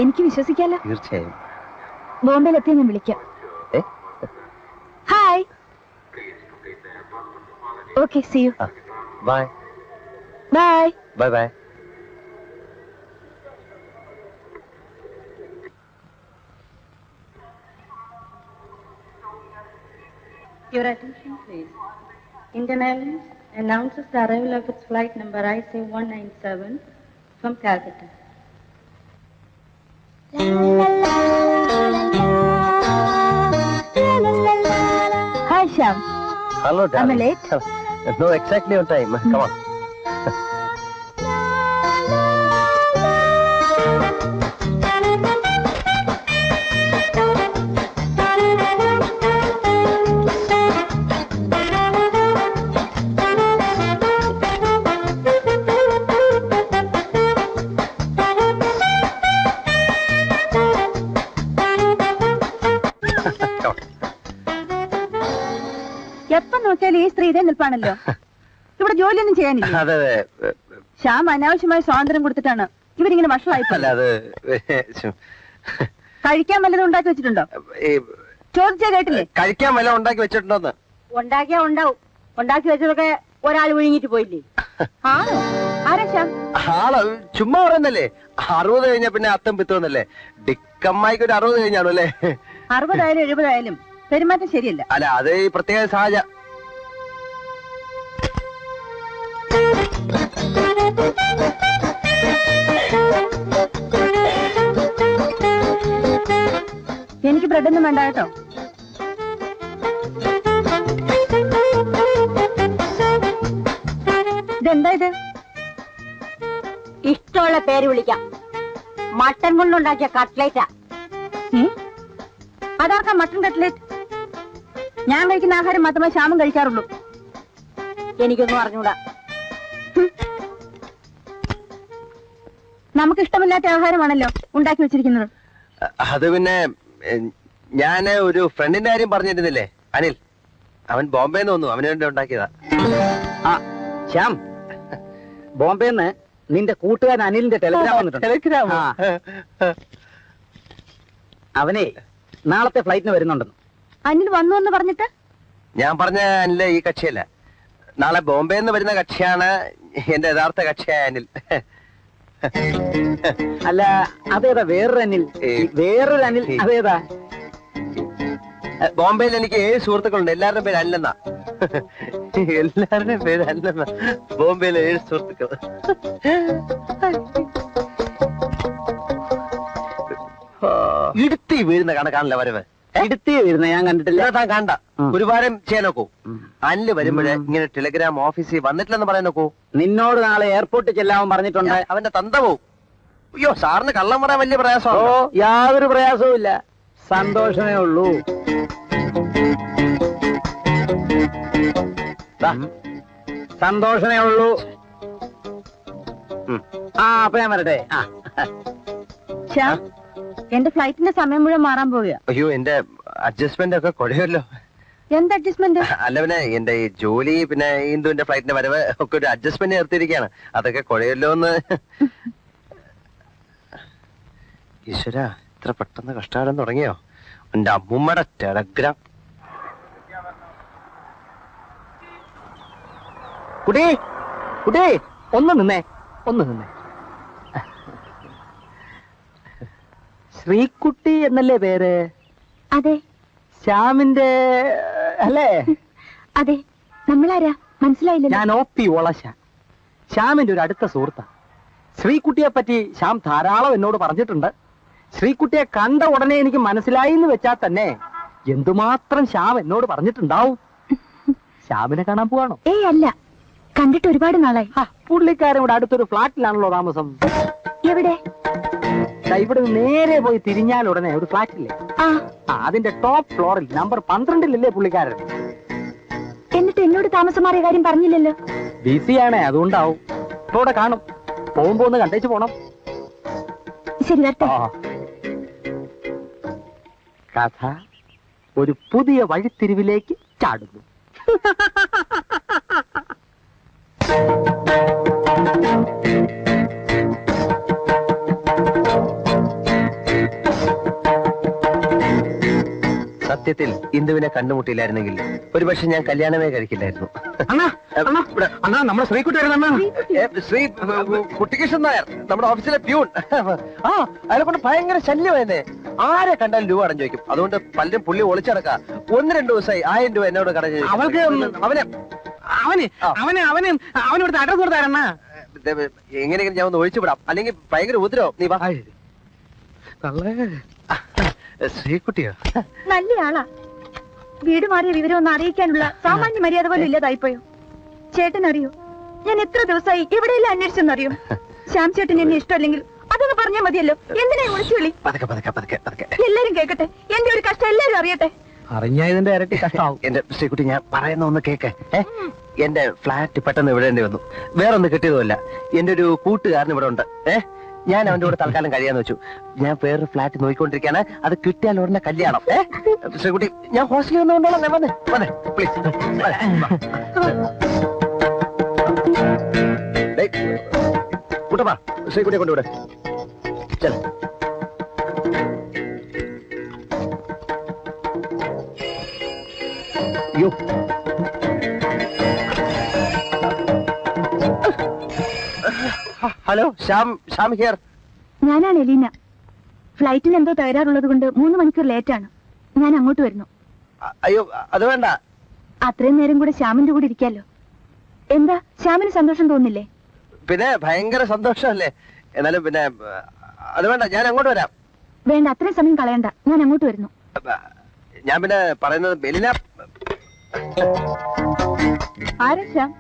എനിക്ക് വിശ്വസിക്കാലോ. തീർച്ചയായും. ബോംബെയിൽ എത്തിയാൽ ഞാൻ വിളിക്കാം. Hi. Okay, see you. Bye bye. Bye bye. Your attention, please. Indian Airlines announces the arrival of its flight number IC197 from Calcutta. Hi, Shyam. Hello, darling. Am I late? No, exactly on time. Come on. എപ്പോ നോക്കിയാലും ഈ സ്ത്രീ ഇതേ നിൽപ്പാണല്ലോ. ഇവിടെ ജോലിയൊന്നും ചെയ്യാനില്ല. അതെ അതെ. ശ്യാം അനാവശ്യമായ സ്വാതന്ത്ര്യം കൊടുത്തിട്ടാണ് ഇവരിങ്ങനെ വഷളായിപ്പോയി. കഴിക്കാൻ വല്ലതും ഉണ്ടാക്കി വെച്ചിട്ടുണ്ടോ? ചോദിച്ചാ കേട്ടില്ലേ? കഴിക്കാൻ വല്ലതും ഉണ്ടാക്കി വെച്ചിട്ടുണ്ടോന്ന്? ഉണ്ടാക്കിയാ ഉണ്ടാവും. ഉണ്ടാക്കി വെച്ചതൊക്കെ ഒരാൾ വിഴുങ്ങിട്ട് പോയില്ലേ? ആണോ? ആരാ ശ്യാം? ആള് ചുമ്മാ പറയുന്നല്ലേ. 60 കഴിഞ്ഞാ പിന്നെ അത്തം പിത്തോന്നല്ലേ. ഡിക്കമ്മായിക്ക് ഒരു 60 കഴിഞ്ഞാണോ അല്ലേ? 60 ആയാലും 70 ആയാലും പെരുമാറ്റം ശരിയല്ല. അല്ല, അത് ഈ പ്രത്യേക സാഹചര്യം. എനിക്ക് ബ്രെഡൊന്നും വേണ്ട കേട്ടോ. ഇതെന്താ ഇത്? ഇഷ്ടമുള്ള പേര് വിളിക്കാം. മട്ടൻ കൊണ്ടുണ്ടാക്കിയ കട്ട്ലേറ്റാ. അതാർക്കാ മട്ടൻ കട്ട്ലേറ്റ്? ഞാൻ കഴിക്കുന്ന ആഹാരം മാത്രമേ ശ്യാമും കഴിക്കാറുള്ളൂ. എനിക്കൊന്നും അറിഞ്ഞൂടാ. നമുക്ക് ഇഷ്ടമില്ലാത്ത ആഹാരമാണല്ലോ ഉണ്ടാക്കി വെച്ചിരിക്കുന്നത്. അത് പിന്നെ ഞാന് ഒരു ഫ്രണ്ടിന്റെ കാര്യം പറഞ്ഞിരുന്നില്ലേ, അനിൽ. അവൻ ബോംബെന്ന് വന്നു, അവന് വേണ്ടി ഉണ്ടാക്കിയതാ. ആ ശ്യാം, ബോംബെന്ന് നിന്റെ കൂട്ടുകാരൻ അനിലിന്റെ ടെലിഗ്രാം വന്നിട്ടുണ്ട്. ടെലിഗ്രാം? അവനെ നാളത്തെ ഫ്ലൈറ്റിന് വരുന്നുണ്ടെന്ന്. അനിൽ വന്നു എന്ന് പറഞ്ഞിട്ട്? ഞാൻ പറഞ്ഞ അനില് ഈ കക്ഷിയല്ല. നാളെ ബോംബെന്ന് വരുന്ന കക്ഷിയാണ് എന്റെ യഥാർത്ഥ കക്ഷിയായ അനിൽ. അല്ല, അതേതാ വേറൊരു അനിൽ? വേറൊരു അനിൽ അതേതാ? ബോംബെയിൽ എനിക്ക് 7 സുഹൃത്തുക്കളുണ്ട്. എല്ലാവരുടെയും പേര് അനിലെന്നാ. എല്ലാവരുടെയും പേര് അനിലെന്നാ. ബോംബെയിലെ 7 സുഹൃത്തുക്കൾ. ഇടുത്തി വീഴുന്ന കണക്കാണല്ലോ വരവ്. ഇടുത്തി വീഴുന്ന ഞാൻ കണ്ടിട്ടില്ല. താൻ കണ്ട ഒരു വാരം ചെയ്യാൻ നോക്കൂ. അനില് വരുമ്പോഴേ ഇങ്ങനെ ടെലിഗ്രാം ഓഫീസിൽ വന്നിട്ടില്ലെന്ന് പറയാൻ നോക്കൂ. നിന്നോട് നാളെ എയർപോർട്ടിൽ ചെല്ലാൻ പറഞ്ഞിട്ടുണ്ട്. അവന്റെ തന്ത പോവും. അയ്യോ, സാറിന് കള്ളം പറയാൻ വലിയ പ്രയാസമാണ്. ഓ, യാതൊരു പ്രയാസവും ഇല്ല. സന്തോഷമേ ഉള്ളൂ. സന്തോഷമേ ഉള്ളൂ. അപ്പൊ ഞാൻ വരട്ടെ. എന്റെ ഫ്ലൈറ്റിന്റെ സമയം മുഴുവൻ മാറാൻ പോവുക. അയ്യോ, എന്റെ അഡ്ജസ്റ്റ്മെന്റ് ഒക്കെ കുഴയല്ലോ. എന്ത് അഡ്ജസ്റ്റ്മെന്റ്? അല്ല, പിന്നെ എന്റെ ഈ ജോലി, പിന്നെ ഇന്ദുവിന്റെ ഫ്ലൈറ്റിന്റെ വരവ് ഒക്കെ ഒരു അഡ്ജസ്റ്റ്മെന്റ് നിർത്തിയിരിക്കുകയാണ്. അതൊക്കെ കുഴയല്ലോ എന്ന്. ഈശ്വര, ഇത്ര പെട്ടെന്ന് കഷ്ടകാലം തുടങ്ങിയോ? എന്റെ അമ്മൂമ്മയുടെ ടെലഗ്രാം. കുട്ടി, കുട്ടി, ഒന്ന് നിന്നേ, ഒന്ന് നിന്നേ. ശ്രീകുട്ടി എന്നല്ലേ പേര്? അതെ. ശ്യാമിന്റെ അല്ലേ? അതെ. നമ്മളാരാ മനസ്സിലായില്ല. ഞാൻ OP ഒളശ, ശ്യാമിന്റെ ഒരു അടുത്ത സുഹൃത്താ. ശ്രീകുട്ടിയെ പറ്റി ശ്യാം ധാരാളം എന്നോട് പറഞ്ഞിട്ടുണ്ട്. ശ്രീകുട്ടിയെ കണ്ട ഉടനെ എനിക്ക് മനസ്സിലായി എന്ന് വെച്ചാൽ തന്നെ എന്തുമാത്രം ശ്യാം എന്നോട് പറഞ്ഞിട്ടുണ്ടാവും. ശ്യാമിനെ കാണാൻ പോവാണോ? ഏയ് അല്ല, കണ്ടിട്ട് ഒരുപാട് നാളായി. പുള്ളിക്കാരൻ ഇവിടെ അടുത്തൊരു ഫ്ലാറ്റിലാണല്ലോ താമസം. എവിടെ? ഇവിടെ നേരെ പോയി തിരിഞ്ഞാൽ ഉടനെ ഒരു ഫ്ലാറ്റില്ലേ, അതിന്റെ ടോപ്പ് ഫ്ലോറിൽ നമ്പർ 12-ല്ലേ പുള്ളിക്കാരൻ. എന്നിട്ട് എന്നോട് താമസം മാറിയ കാര്യം പറഞ്ഞില്ലല്ലോ. ബിസിയാണേ, അതുകൊണ്ടാവും. ഇപ്പൊ ഇവിടെ കാണും. പോകുമ്പോ ഒന്ന് കണ്ടേച്ച് പോണം. ശരി, വരട്ടെ. കഥ ഒരു പുതിയ വഴിത്തിരിവിലേക്ക് ചാടുന്നു. സത്യത്തിൽ ഇന്ദുവിനെ കണ്ടുമുട്ടിയില്ലായിരുന്നെങ്കിൽ ഒരുപക്ഷെ ഞാൻ കല്യാണമേ കഴിക്കില്ലായിരുന്നു. അണ്ണാ നമ്മുടെ ശ്രീകുട്ടിയായിരുന്നു. ശ്രീ കുട്ടികൃഷ്ണൻ നായർ, നമ്മുടെ ഓഫീസിലെ പ്യൂൺ. ആ, അതിനെ കൊണ്ട് ഭയങ്കര ശല്യമായിരുന്നേ. ആരെ കണ്ടാലും രൂപ അടഞ്ഞു ചോദിക്കും. അതുകൊണ്ട് പലരും പുള്ളി ഒളിച്ചടക്ക 1-2 ദിവസമായി 1000 രൂപ എന്നോട് കടഞ്ഞു. അവൾക്ക് അവനോട് അഡ്രസ് കൊടുത്താരണ്ണ. എങ്ങനെയെങ്കിലും ഞാൻ ഒന്ന് ഒഴിച്ചു വിടാം, അല്ലെങ്കിൽ ഭയങ്കര ഉപദ്രവം. നീ വാ. ശ്രീകുട്ടിയോ? നല്ല ആളാ. വീട് മാറിയ വിവരം ഒന്ന് അറിയിക്കാനുള്ള സാമാന്യ മര്യാദ പോലും ഇല്ലാതായിപ്പോയോ? ചേട്ടൻ അറിയോ, ഞാൻ എത്ര ദിവസമായി എവിടെയെല്ലാം അന്വേഷിച്ചെന്നറിയോ? ശ്യാം ചേട്ടൻ എന്നെ ഇഷ്ടമല്ലെങ്കിൽ അതൊന്ന് പറഞ്ഞാൽ മതിയല്ലോ. എന്തിനാ വിളിച്ചു വിളി? എല്ലാരും കേൾക്കട്ടെ, എന്റെ ഒരു കഷ്ടം എല്ലാരും അറിയട്ടെ. അറിഞ്ഞതിന്റെ ഇരട്ടി കഷ്ടമാവും. എന്റെ ശ്രീകുട്ടി, ഞാൻ പറയുന്ന ഒന്ന് കേക്ക്. എന്റെ ഫ്ലാറ്റ് പെട്ടെന്ന് വിടേണ്ടി വന്നു. വേറൊന്ന് കിട്ടിയതുമല്ല. എന്റെ ഒരു കൂട്ടുകാരൻ ഇവിടെ ഉണ്ട്. ഞാൻ അവന്റെ കൂടെ തൽക്കാലം കഴിയാന്ന് വെച്ചു. ഞാൻ വേറൊരു ഫ്ലാറ്റ് നോക്കിക്കൊണ്ടിരിക്കാണ്. അത് കിട്ടിയാൽ ഉടനെ കല്യാണം. ശ്രീകുട്ടി, ഞാൻ ഹോസ്റ്റലിൽ വന്നുകൊണ്ടോളാം. ഞാൻ വന്നേ പ്ലീസ്. കൂട്ടപ്പാ, ശ്രീകുട്ടിയെ കൊണ്ടുവിടെ. ചെല യോ ഹലോ, ശ്യാം ഹിയർ. ഞാനാണ് എലീന. ഫ്ലൈറ്റിന് എന്തോ തകരാറുള്ളത് കൊണ്ട് 3 മണിക്കൂർ ലേറ്റാണ്. ഞാൻ അങ്ങോട്ട് വരുന്നു. അയ്യോ, അത് വേണ്ട. അത്രയും നേരം കൂടെ ശ്യാമിന്റെ കൂടെ ഇരിക്കാലോ. എന്താ, ശ്യാമിന് സന്തോഷം തോന്നില്ലേ? പിന്നെ ഭയങ്കര സന്തോഷമല്ലേ. എന്നാലും പിന്നെ അത് വേണ്ട, ഞാൻ അങ്ങോട്ട് വരാം. വേണ്ട, അത്രയും സമയം കളയണ്ട, ഞാൻ അങ്ങോട്ട് വരുന്നു. ഞാൻ പിന്നെ പറയുന്നത് ബെലിന. ആരാ ശ്യാം?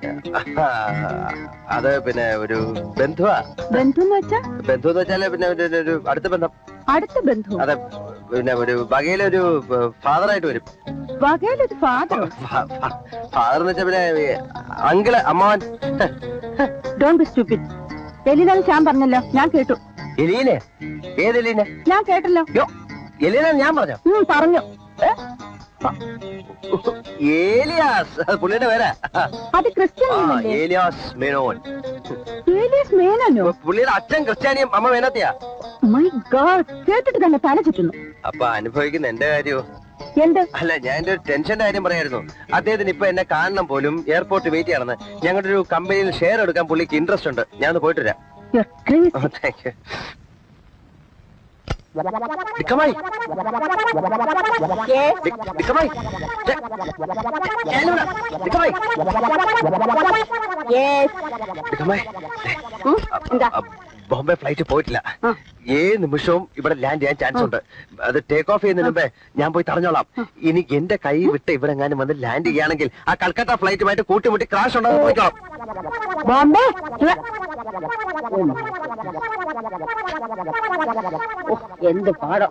അത് പിന്നെ ഒരു ബന്ധുവാ. ബന്ധു എന്ന് വെച്ചാ? ബന്ധു എന്ന് വെച്ചാല് പിന്നെ ഒരു അടുത്ത ബന്ധം. അടുത്ത ബന്ധു? അതെ, പിന്നെ ഒരു വകയിലൊരു ഫാദറായിട്ട് വരും. വകയിലൊരു ഫാദർ? ഫാദർ എന്ന് വെച്ചാ പിന്നെ അങ്കിള്, അമ്മാവൻ. Don't be stupid. Eleena Shyam പറഞ്ഞല്ലോ, ഞാൻ കേട്ടു. എലീനെ? ഏത് എലീനെ? ഞാൻ കേട്ടല്ലോ. എലീന ഞാൻ പറഞ്ഞോ? പറഞ്ഞു. ഏലിയാസ്, പുള്ളിയുടെ പേരാ. അത് ക്രിസ്ത്യൻ. ഏലിയാസ് മേനോൻ. ഏലിയാസ് മേനോനോ? പുള്ളിയുടെ അച്ഛൻ ക്രിസ്ത്യാനിയും അമ്മ മേനത്തിയാ. മൈ ഗോഡ്, കേട്ടിട്ട് തന്നെ തല ചുറ്റുന്നു. അപ്പൊ അനുഭവിക്കുന്ന എന്റെ കാര്യോ? എന്ത്? അല്ല, ഞാൻ എന്റെ ഒരു ടെൻഷന്റെ കാര്യം പറയായിരുന്നു. അദ്ദേഹത്തിന് ഇപ്പൊ എന്നെ കാണണം പോലും എയർപോർട്ട് വെയിറ്റ് ചെയ്യണമെന്ന്. ഞങ്ങളുടെ ഒരു കമ്പനിയിൽ ഷെയർ എടുക്കാൻ പുള്ളിക്ക് ഇൻട്രസ്റ്റ് ഉണ്ട്. ഞാൻ ഒന്ന് പോയിട്ട് വരാം. Thank you. ഡിക്കമായി, ഡിക്കമായി, ഡിക്കമായി, ഡിക്കമായി. ബോംബെ ഫ്ലൈറ്റ് പോയിട്ടില്ല. ഏത് നിമിഷവും ഇവിടെ ലാൻഡ് ചെയ്യാൻ ചാൻസ് ഉണ്ട്. അത് ടേക്ക് ഓഫ് ചെയ്യുന്നതിന് മുമ്പേ ഞാൻ പോയി തടഞ്ഞോളാം. ഇനി എന്റെ കൈ വിട്ട് ഇവിടെ എങ്ങാനും വന്ന് ലാൻഡ് ചെയ്യുകയാണെങ്കിൽ ആ കൽക്കട്ട ഫ്ലൈറ്റുമായിട്ട് കൂട്ടിമുട്ടി ക്രാഷ് ഉണ്ടെന്ന് പോയിക്കോളാം. ബോംബെ? എന്ത് പാടം.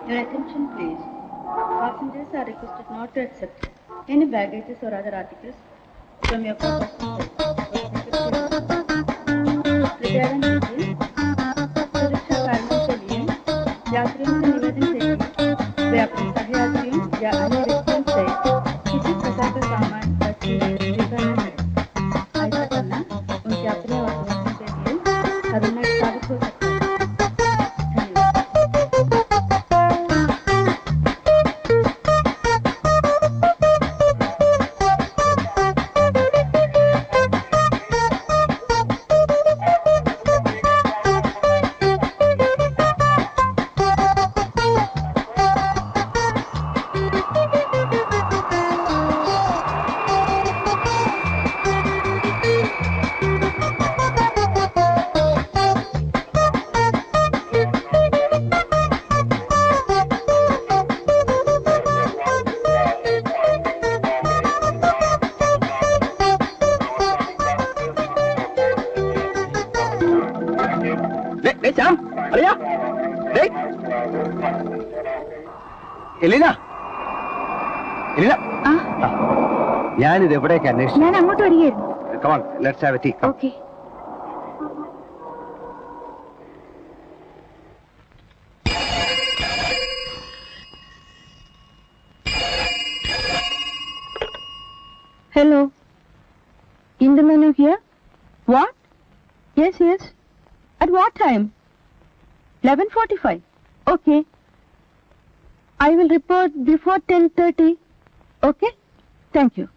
Your attention please. Passengers are requested not to accept any baggages or other articles from your passenger सुरक्षा कारणों के लिए यात्रियों से निवेदन है कि वे अपने सहयात्रियों या अन्य व्यक्तियों से किसी प्रकार का सामान स्वीकार न करें. ऐसा करना उनके अपने और दूसरों के लिए खतरनाक साबित हो सकता है. ഞാനിത് എവിടേക്ക് അന്വേഷിച്ചു? ഞാൻ അങ്ങോട്ട് വരികയായിരുന്നു. Come on, let's have a tea. Okay. Hello. In the menu here? What? Yes, yes. At what time? 11:45. Okay. I will report before 10:30. Okay? Thank you.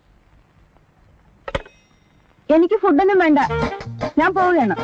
എനിക്ക് ഫുഡൊന്നും വേണ്ട, ഞാൻ പോവുകയാണ്.